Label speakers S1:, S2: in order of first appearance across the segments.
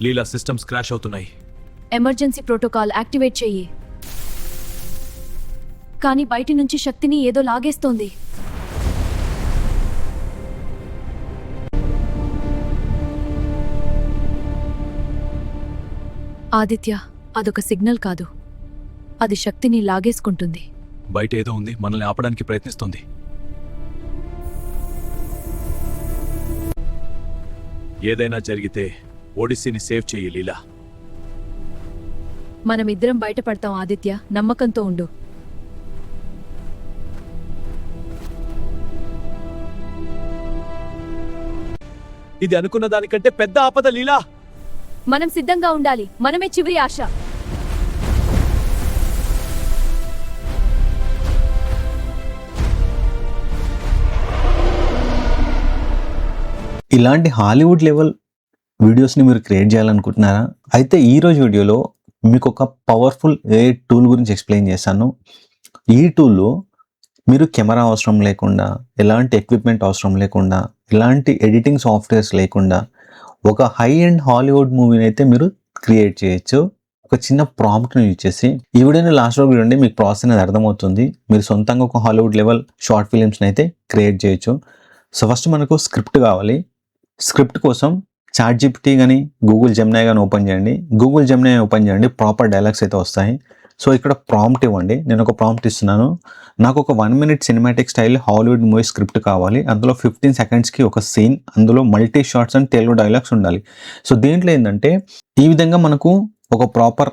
S1: లీలా systems crash అవుతున్నాయి.
S2: Emergency protocol activate చెయ్యి. కానీ బయటి నుంచి శక్తిని ఏదో లాగేస్తోంది. ఆదిత్య, అదొక సిగ్నల్ కాదు, అది శక్తిని లాగేసుకుంటుంది.
S1: బయట ఏదో ఉంది, మనల్ని ఆపడానికి ప్రయత్నిస్తుంది. ఏదైనా జరిగితే ఒడిస్సీని సేవ్ చెయ్యి లీలా.
S2: మనమిద్దరం బయటపడతాం ఆదిత్య, నమ్మకంతో ఉండు.
S1: ఇది అనుకున్న దానికంటే పెద్ద ఆపద లీలా.
S2: మనం సిద్ధంగా ఉండాలి, మనమే చివరి ఆశ.
S3: ఇలాంటి హాలీవుడ్ లెవెల్ వీడియోస్ని మీరు క్రియేట్ చేయాలనుకుంటున్నారా? అయితే ఈరోజు వీడియోలో మీకు ఒక పవర్ఫుల్ AI టూల్ గురించి ఎక్స్ప్లెయిన్ చేశాను. ఈ టూల్లో మీరు కెమెరా అవసరం లేకుండా, ఎలాంటి ఎక్విప్మెంట్ అవసరం లేకుండా, ఎలాంటి ఎడిటింగ్ సాఫ్ట్వేర్స్ లేకుండా ఒక హై అండ్ హాలీవుడ్ మూవీని అయితే మీరు క్రియేట్ చేయొచ్చు. ఒక చిన్న ప్రాంప్ట్ని యూజ్ చేసి. ఈ వీడియోని లాస్ట్ వరకు చూడండి, మీకు ప్రాసెస్ అనేది అర్థమవుతుంది. మీరు సొంతంగా ఒక హాలీవుడ్ లెవెల్ షార్ట్ ఫిలిమ్స్ని అయితే క్రియేట్ చేయొచ్చు. సో ఫస్ట్ మనకు స్క్రిప్ట్ కావాలి. స్క్రిప్ట్ కోసం ChatGPT కానీ గూగుల్ జెమినీ కానీ ఓపెన్ చేయండి. గూగుల్ జెమినీ ఓపెన్ చేయండి, ప్రాపర్ డైలాగ్స్ అయితే వస్తాయి. సో ఇక్కడ ప్రాంప్ట్ ఇవ్వండి. నేను ఒక ప్రాంప్ట్ ఇస్తున్నాను. నాకు ఒక 1 minute cinematic style Hollywood movie script కావాలి. అందులో 15 secondsకి ఒక సీన్, అందులో multi shorts and Telugu dialogues ఉండాలి. సో దీంట్లో ఏంటంటే ఈ విధంగా మనకు ఒక ప్రాపర్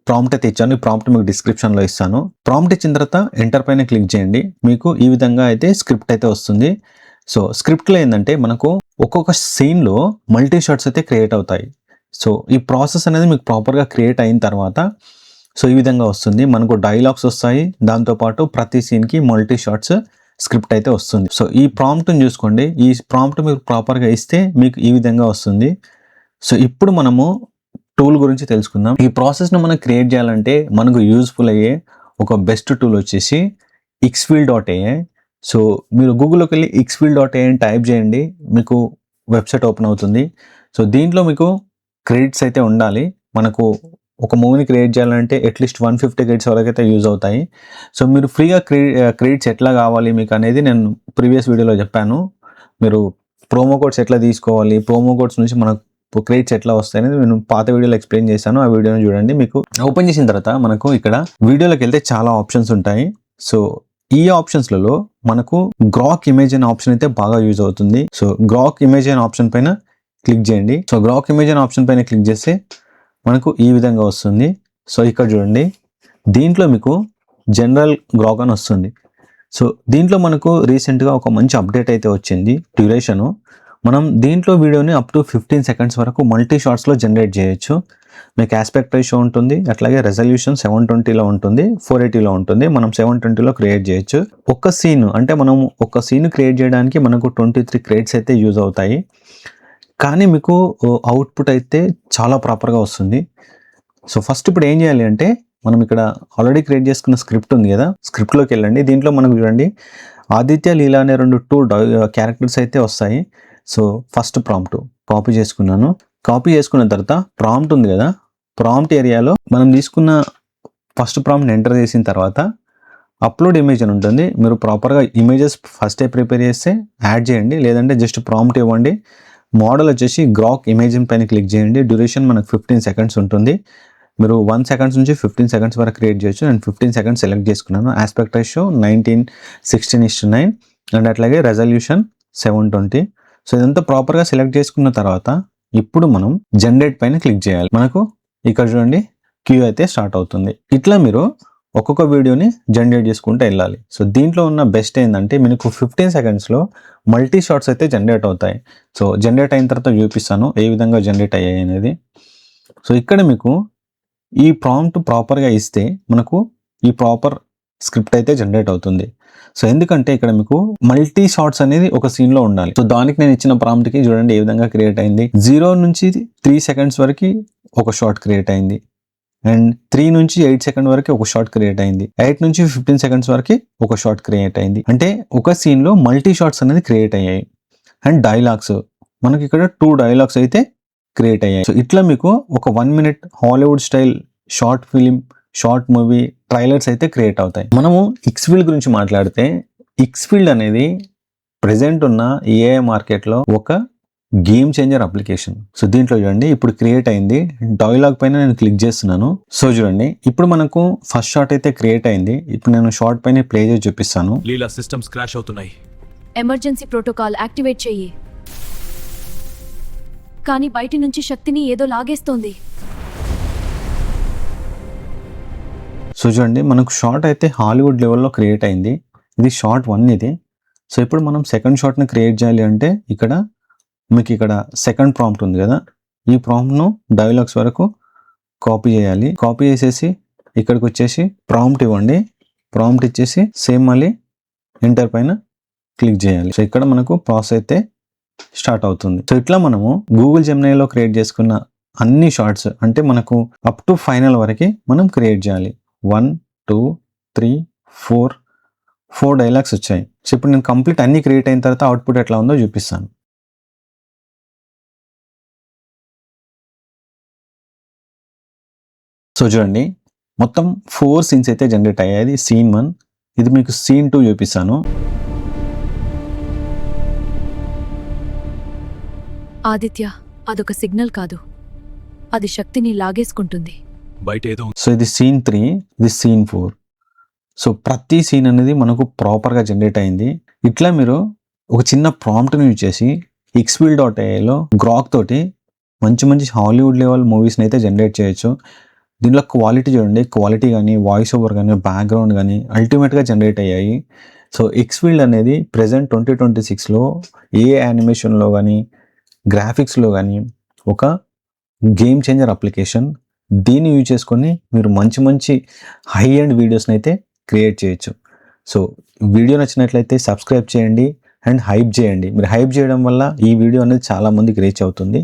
S3: ప్రాంప్ట్ అయితే ఇచ్చాను. ఈ ప్రాంప్ట్ మీకు డిస్క్రిప్షన్లో ఇస్తాను. ప్రాంప్ట్ ఇచ్చిన తర్వాత ఎంటర్ పైన క్లిక్ చేయండి. మీకు ఈ విధంగా అయితే స్క్రిప్ట్ అయితే వస్తుంది. సో స్క్రిప్ట్లో ఏంటంటే మనకు ఒక్కొక్క సీన్లో మల్టీ షాట్స్ అయితే క్రియేట్ అవుతాయి. సో ఈ ప్రాసెస్ అనేది మీకు ప్రాపర్గా క్రియేట్ అయిన తర్వాత సో ఈ విధంగా వస్తుంది. మనకు డైలాగ్స్ వస్తాయి, దాంతోపాటు ప్రతి సీన్కి మల్టీ షాట్స్ స్క్రిప్ట్ అయితే వస్తుంది. సో ఈ ప్రాంప్ట్ని చూసుకోండి. ఈ ప్రాంప్ట్ మీరు ప్రాపర్గా ఇస్తే మీకు ఈ విధంగా వస్తుంది. సో ఇప్పుడు మనము టూల్ గురించి తెలుసుకుందాం. ఈ ప్రాసెస్ను మనం క్రియేట్ చేయాలంటే మనకు యూజ్ఫుల్ అయ్యే ఒక బెస్ట్ టూల్ వచ్చేసి xfil.ai. సో మీరు గూగుల్లోకి వెళ్ళి xfil.ai అని టైప్ చేయండి, మీకు వెబ్సైట్ ఓపెన్ అవుతుంది. సో దీంట్లో మీకు క్రెడిట్స్ అయితే ఉండాలి. మనకు ఒక మూవీని క్రియేట్ చేయాలంటే అట్లీస్ట్ 150 క్రెడిట్స్ వరకు అయితే యూజ్ అవుతాయి. సో మీరు ఫ్రీగా క్రెడిట్స్ ఎట్లా కావాలి మీకు అనేది నేను ప్రీవియస్ వీడియోలో చెప్పాను. మీరు ప్రోమో కోడ్స్ ఎట్లా తీసుకోవాలి, ప్రోమో కోడ్స్ నుంచి మనకు క్రెడిట్స్ ఎట్లా వస్తాయి అనేది నేను పాత వీడియోలో ఎక్స్ప్లెయిన్ చేశాను. ఆ వీడియోని చూడండి. మీకు ఓపెన్ చేసిన తర్వాత మనకు ఇక్కడ వీడియోలోకి వెళ్తే చాలా ఆప్షన్స్ ఉంటాయి. సో ఈ ఆప్షన్స్లలో మనకు గ్రాక్ ఇమేజ్ అనే ఆప్షన్ అయితే బాగా యూజ్ అవుతుంది. సో గ్రాక్ ఇమేజ్ అనే ఆప్షన్ పైన క్లిక్ చేయండి. సో గ్రాక్ ఇమేజ్ అనే ఆప్షన్ పైన క్లిక్ చేస్తే మనకు ఈ విధంగా వస్తుంది. సో ఇక్కడ చూడండి, దీంట్లో మీకు జనరల్ గ్రాక్ అని వస్తుంది. సో దీంట్లో మనకు రీసెంట్గా ఒక మంచి అప్డేట్ అయితే వచ్చింది. డ్యూరేషను మనం దీంట్లో వీడియోని అప్ టు 15 seconds వరకు మల్టీ షాట్స్లో జనరేట్ చేయొచ్చు. మీకు ఆస్పెక్ట్ రేషియో ఉంటుంది, అట్లాగే రెజల్యూషన్ 720లో ఉంటుంది, 480లో ఉంటుంది. మనం 720లో క్రియేట్ చేయొచ్చు. ఒక సీన్ అంటే మనం ఒక సీన్ క్రియేట్ చేయడానికి మనకు 23 క్రెడిట్స్ అయితే యూజ్ అవుతాయి. కానీ మీకు అవుట్పుట్ అయితే చాలా ప్రాపర్గా వస్తుంది. సో ఫస్ట్ ఇప్పుడు ఏం చేయాలి అంటే మనం ఇక్కడ ఆల్రెడీ క్రియేట్ చేసుకున్న స్క్రిప్ట్ ఉంది కదా, స్క్రిప్ట్లోకి వెళ్ళండి. దీంట్లో మనకు చూడండి ఆదిత్య లీలా అనే 2 క్యారెక్టర్స్ అయితే వస్తాయి. సో ఫస్ట్ ప్రాంప్ట్ కాపీ చేసుకున్నాను. కాపీ చేసుకున్న తర్వాత ప్రాంప్ట్ ఉంది కదా, ప్రాంప్ట్ ఏరియాలో మనం తీసుకున్న ఫస్ట్ ప్రాంప్ట్ని ఎంటర్ చేసిన తర్వాత అప్లోడ్ ఇమేజ్ అని ఉంటుంది. మీరు ప్రాపర్గా ఇమేజెస్ ఫస్టే ప్రిపేర్ చేస్తే యాడ్ చేయండి, లేదంటే జస్ట్ ప్రాంప్ట్ ఇవ్వండి. మోడల్ వచ్చేసి గ్రాక్ ఇమేజ్ పైన క్లిక్ చేయండి. డ్యూరేషన్ మనకు 15 seconds ఉంటుంది. మీరు 1 second నుంచి 15 seconds వరకు క్రియేట్ చేయొచ్చు. నేను 15 seconds సెలెక్ట్ చేసుకున్నాను. ఆస్పెక్ట్ రేషియో 19:16:9 అండ్ అట్లాగే రెజల్యూషన్ 720. సో ఇదంతా ప్రాపర్గా సెలెక్ట్ చేసుకున్న తర్వాత ఇప్పుడు మనం జనరేట్ పైన క్లిక్ చేయాలి. మనకు ఇక్కడ చూడండి క్యూ అయితే స్టార్ట్ అవుతుంది. ఇట్లా మీరు ఒక్కొక్క వీడియోని జనరేట్ చేసుకుంటూ వెళ్ళాలి. సో దీంట్లో ఉన్న బెస్ట్ ఏంటంటే మీకు 15 secondsలో మల్టీ షాట్స్ అయితే జనరేట్ అవుతాయి. సో జనరేట్ అయిన తర్వాత చూపిస్తాను ఏ విధంగా జనరేట్ అయ్యాయి అనేది. సో ఇక్కడ మీకు ఈ ప్రాంప్ట్ ప్రాపర్గా ఇస్తే మనకు ఈ ప్రాపర్ స్క్రిప్ట్ అయితే జనరేట్ అవుతుంది. సో ఎందుకంటే ఇక్కడ మీకు మల్టీ షాట్స్ అనేది ఒక సీన్లో ఉండాలి. సో దానికి నేను ఇచ్చిన ప్రాంప్ట్కి చూడండి ఏ విధంగా క్రియేట్ అయింది. 0 నుంచి 3 seconds వరకు ఒక షాట్ క్రియేట్ అయింది, అండ్ 3 నుంచి 8 seconds వరకు ఒక షాట్ క్రియేట్ అయింది, 8 నుంచి 15 seconds వరకు ఒక షాట్ క్రియేట్ అయింది. అంటే ఒక సీన్లో మల్టీ షాట్స్ అనేది క్రియేట్ అయ్యాయి. అండ్ డైలాగ్స్ మనకి ఇక్కడ 2 డైలాగ్స్ అయితే క్రియేట్ అయ్యాయి. సో ఇట్లా మీకు ఒక 1 minute Hollywood style short film, short movie trailers అయితే క్రియేట్ అవుతాయి. మనము ఎక్స్ఫీల్డ్ గురించి మాట్లాడితే ఎక్స్ఫీల్డ్ అనేది ప్రెసెంట్ ఉన్న ఏఐ మార్కెట్లో ఒక గేమ్ చేంజర్ అప్లికేషన్. సో దీంట్లో చూడండి ఇప్పుడు క్రియేట్ అయింది. డైలాగ్ పైన నేను క్లిక్ చేస్తున్నాను. సో చూడండి ఇప్పుడు మనకు ఫస్ట్ షాట్ అయితే క్రియేట్ అయింది. ఇప్పుడు నేను షార్ట్ పైన ప్లే చేసి చూపిస్తాను.
S1: లీలా సిస్టమ్స్ క్రాష్ అవుతున్నాయి.
S2: ఎమర్జెన్సీ ప్రోటోకాల్ యాక్టివేట్ చెయ్యి. కానీ బయటి నుంచి శక్తిని ఏదో లాగేస్తోంది.
S3: సో చూడండి మనకు షార్ట్ అయితే హాలీవుడ్ లెవెల్లో క్రియేట్ అయింది. ఇది షార్ట్ 1 ఇది. సో ఇప్పుడు మనం సెకండ్ షాట్ని క్రియేట్ చేయాలి అంటే మీకు ఇక్కడ సెకండ్ ప్రాంప్ట్ ఉంది కదా, ఈ ప్రాంప్ట్ను డైలాగ్స్ వరకు కాపీ చేయాలి. కాపీ చేసేసి ఇక్కడికి వచ్చేసి ప్రాంప్ట్ ఇవ్వండి. ప్రాంప్ట్ ఇచ్చేసి సేమ్ మళ్ళీ ఎంటర్ పైన క్లిక్ చేయాలి. సో ఇక్కడ మనకు ప్రాసెస్ అయితే స్టార్ట్ అవుతుంది. సో ఇట్లా మనము గూగుల్ జెమినైలో క్రియేట్ చేసుకున్న అన్ని షార్ట్స్ అంటే మనకు అప్ టు ఫైనల్ వరకు మనం క్రియేట్ చేయాలి. 1 2 3 4 డైలాగ్స్ వచ్చాయి. సో ఇప్పుడు నేను కంప్లీట్ అన్ని క్రియేట్ అయిన తర్వాత అవుట్పుట్ ఎట్లా ఉందో చూపిస్తాను. సో చూడండి మొత్తం 4 సీన్స్ అయితే జనరేట్ అయ్యాయి. సీన్ 1, ఇది మీకు సీన్ 2 చూపిస్తాను.
S2: ఆదిత్య, అదొక సిగ్నల్ కాదు, అది శక్తిని లాగేసుకుంటుంది.
S1: బయట ఏదో ఉంది.
S3: సో ఇది సీన్ 3, ఇది సీన్ 4. సో ప్రతి సీన్ అనేది మనకు ప్రాపర్గా జనరేట్ అయింది. ఇట్లా మీరు ఒక చిన్న ప్రాంప్ట్ని యూజ్ చేసి xfil.aiలో గ్రాక్ తోటి మంచి హాలీవుడ్ లెవెల్ మూవీస్ని అయితే జనరేట్ చేయొచ్చు. దీనిలో క్వాలిటీ చూడండి, క్వాలిటీ కానీ వాయిస్ ఓవర్ కానీ బ్యాక్గ్రౌండ్ కానీ అల్టిమేట్గా జనరేట్ అయ్యాయి. సో ఎక్స్ఫీల్డ్ అనేది ప్రెజెంట్ 2026లో ఏ యానిమేషన్లో కానీ గ్రాఫిక్స్లో కానీ ఒక గేమ్ చేంజర్ అప్లికేషన్. దీన్ని యూజ్ చేసుకొని మీరు మంచి హై ఎండ్ వీడియోస్ని అయితే క్రియేట్ చేయొచ్చు. సో వీడియో నచ్చినట్లయితే సబ్స్క్రైబ్ చేయండి అండ్ హైప్ చేయండి. మీరు హైప్ చేయడం వల్ల ఈ వీడియో అనేది చాలా మందికి రీచ్ అవుతుంది.